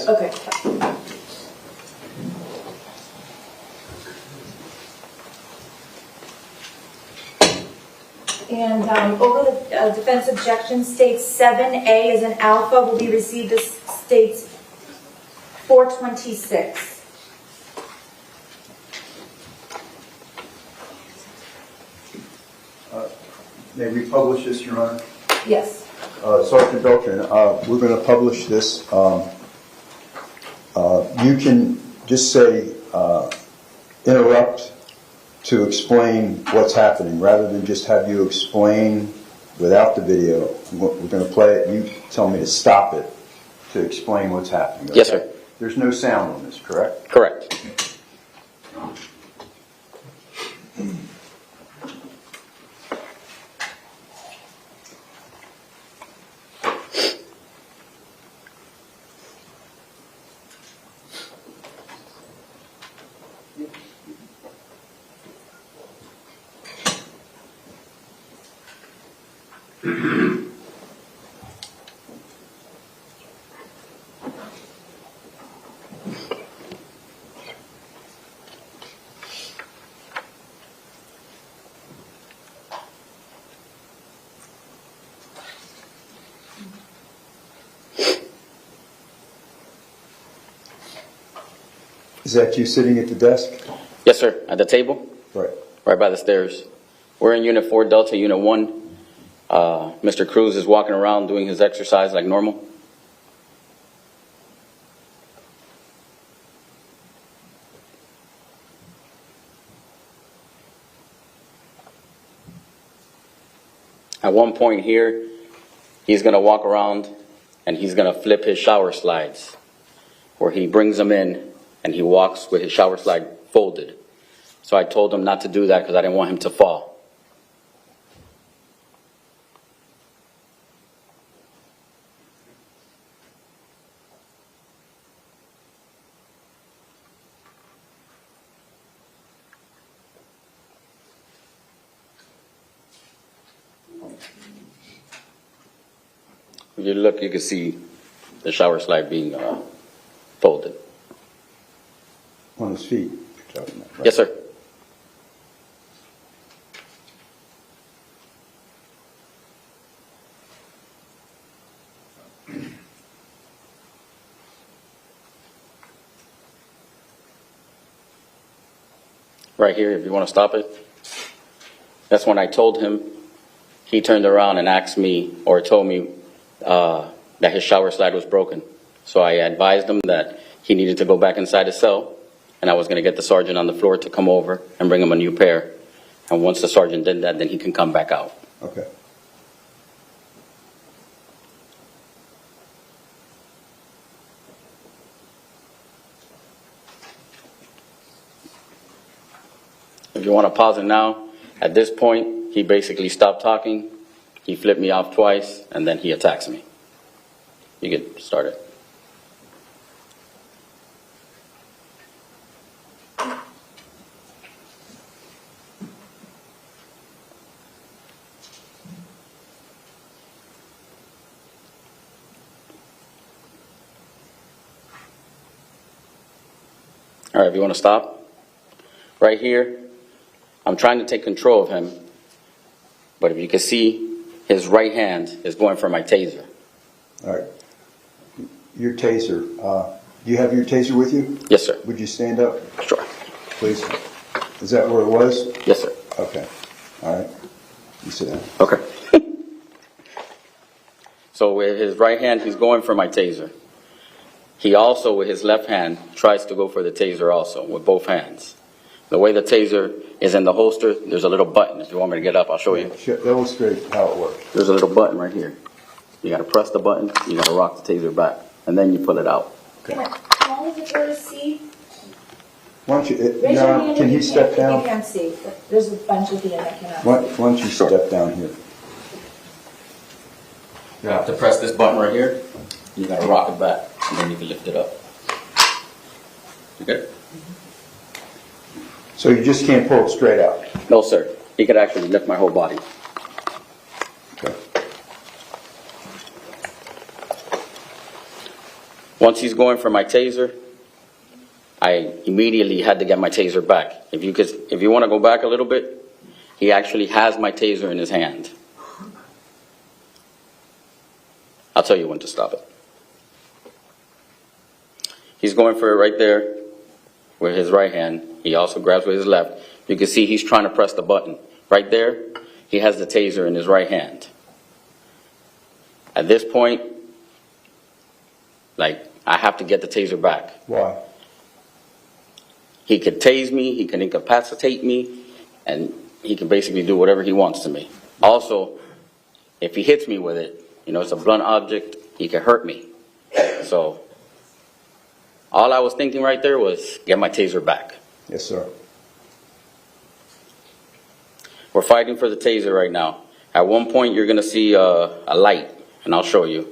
Yes. Okay. And over the defense objection states 7A as an alpha will be received as states 426. May we publish this, Your Honor? Yes. Sergeant Beltran, we're going to publish this. You can just say interrupt to explain what's happening rather than just have you explain without the video. We're going to play it. You tell me to stop it to explain what's happening. Okay? Yes, sir. There's no sound on this, correct? Correct. Is that you sitting at the desk? Yes, sir. At the table, Right. right by the stairs. We're in Unit 4, Delta, Unit 1. Mr. Cruz is walking around doing his exercise like normal. At one point here, he's going to walk around and he's going to flip his shower slides, where he brings them in and he walks with his shower slide folded. So I told him not to do that because I didn't want him to fall. If you look, you can see the shower slide being folded. On his feet, you're talking about, right? Yes, sir. Right here, if you want to stop it. That's when I told him. He turned around and asked me, or told me, that his shower slide was broken. So I advised him that he needed to go back inside his cell, and I was going to get the sergeant on the floor to come over and bring him a new pair. And once the sergeant did that, then he can come back out. Okay. If you want to pause it now, at this point, he basically stopped talking. He flipped me off twice, and then he attacks me. You get started. All right, if you want to stop. Right here, I'm trying to take control of him, but if you can see, his right hand is going for my taser. All right. Your taser. Do you have your taser with you? Yes, sir. Would you stand up, Sure. please? Is that where it was? Yes, sir. Okay. All right. You sit down. Okay. So with his right hand, he's going for my taser. He also, with his left hand, tries to go for the taser also, with both hands. The way the taser is in the holster, there's a little button. If you want me to get up, I'll show you. Illustrate how it works. There's a little button right here. You got to press the button, you got to rock the taser back, and then you pull it out. Okay. How long is it for to see? Why don't you, Raise your hand can if you step if down? you can't see. There's a bunch at the end I cannot see. Why don't you step down here? You have to press this button right here. You got to rock it back, and then you can lift it up. You good? So you just can't pull it straight out? No, sir. He could actually lift my whole body. Okay. Once he's going for my taser, I immediately had to get my taser back. If you want to go back a little bit, he actually has my taser in his hand. I'll tell you when to stop it. He's going for it right there with his right hand. He also grabs with his left. You can see he's trying to press the button. Right there, he has the taser in his right hand. At this point, I have to get the taser back. Why? He could tase me, he can incapacitate me, and he can basically do whatever he wants to me. Also, if he hits me with it, it's a blunt object, he can hurt me. So, all I was thinking right there was get my taser back. Yes, sir. We're fighting for the taser right now. At one point, you're going to see a light, and I'll show you.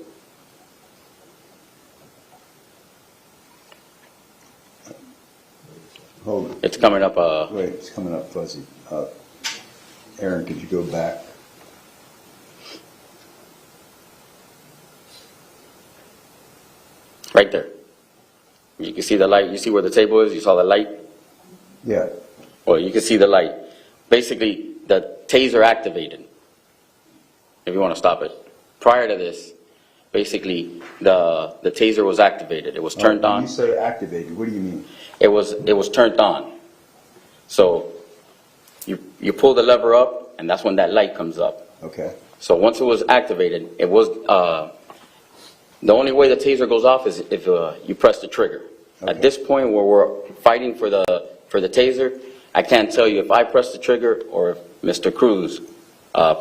Hold it. It's coming up. Wait, it's coming up fuzzy. Aaron, could you go back? Right there. You can see the light. You see where the table is? You saw the light? Yeah. Well, you can see the light. Basically, the taser activated, if you want to stop it. Prior to this, basically, the taser was activated. It was turned on. When you say activated, what do you mean? It was turned on. So you pull the lever up, and that's when that light comes up. Okay. So once it was activated, it was the only way the taser goes off is if you press the trigger. Okay. At this point, where we're fighting for the taser, I can't tell you if I press the trigger or if Mr. Cruz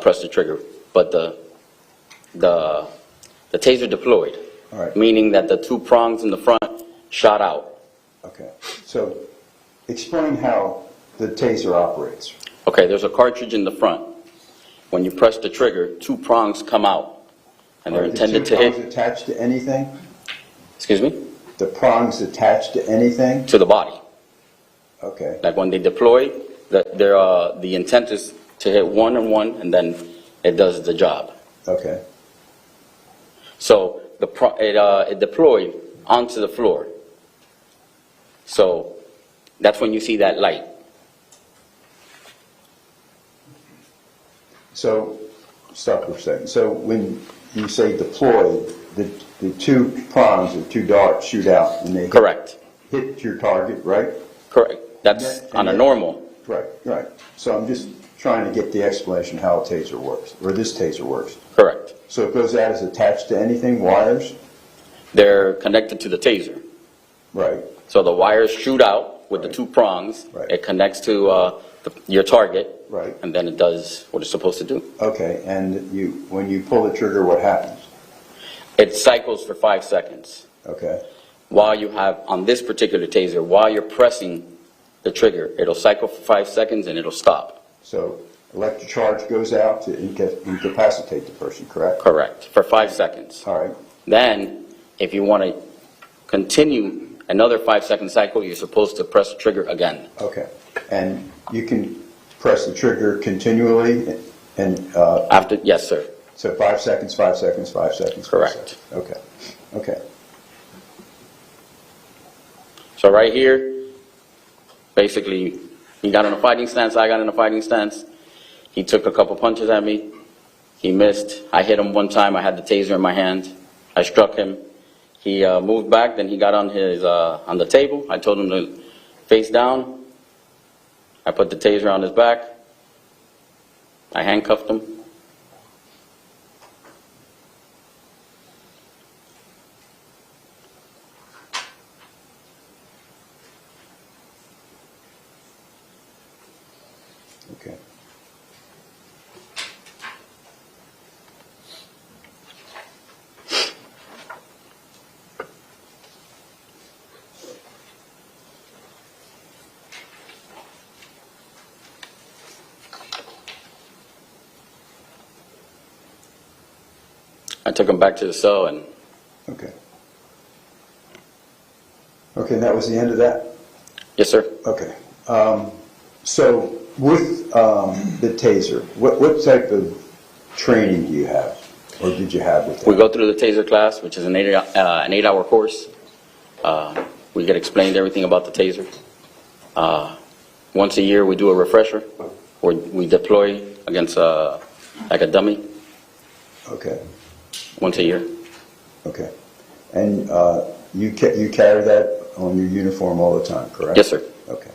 pressed the trigger. But the taser deployed, All right. meaning that the two prongs in the front shot out. Okay. So, explain how the taser operates. Okay, there's a cartridge in the front. When you press the trigger, two prongs come out, and they're intended to Are the two hit. prongs attached to anything? Excuse me? The prongs attached to anything? To the body. Okay. Like when they deploy, the intent is to hit one and one, and then it does the job. Okay. So it deployed onto the floor. So that's when you see that light. So, stop for a second. So, when you say deployed, the two prongs or two darts shoot out and they Correct. hit your target, right? Correct. That's And on a then- normal. Right, right. So I'm just trying to get the explanation how a taser works, or this taser works. Correct. So it goes out as attached to anything, wires? They're connected to the taser. Right, So the wires shoot out with the Right. two prongs. Right. It connects to your target. right. And then it does what it's supposed to do. Okay, and when you pull the trigger, what happens? It cycles for 5 seconds. Okay, While you have, on this particular taser, while you're pressing the trigger, it'll cycle for 5 seconds and it'll stop. so electric charge goes out to incapacitate the person, correct? Correct. For 5 seconds. All right, Then, if you want to continue another 5-second cycle, you're supposed to press the trigger again. okay. And you can press the trigger continually and, After, yes, sir. so 5 seconds, 5 seconds, 5 seconds. 5 Correct. seconds. Okay, okay. So right here, basically, he got in a fighting stance, I got in a fighting stance. He took a couple punches at me. He missed. I hit him one time. I had the taser in my hand. I struck him. He moved back. Then he got on the table. I told him to face down. I put the taser on his back. I handcuffed him. Okay. I took him back to the cell, and Okay. Okay, and that was the end of that? yes, sir. Okay. So with the taser, what type of training do you have, or did you have with that? We go through the taser class, which is an 8-hour course. We get explained everything about the taser. Once a year, we do a refresher, where we deploy against like a dummy Okay, once a year. okay. And you carry that on your uniform all the time, correct? Yes, sir. Okay.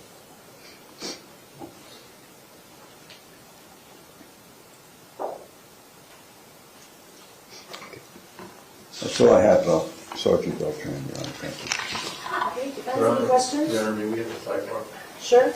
That's all I have, Sergeant Beltran, Your Honor. Thank you. Okay, defense, any questions? Jeremy, we have a sidebar. Sure.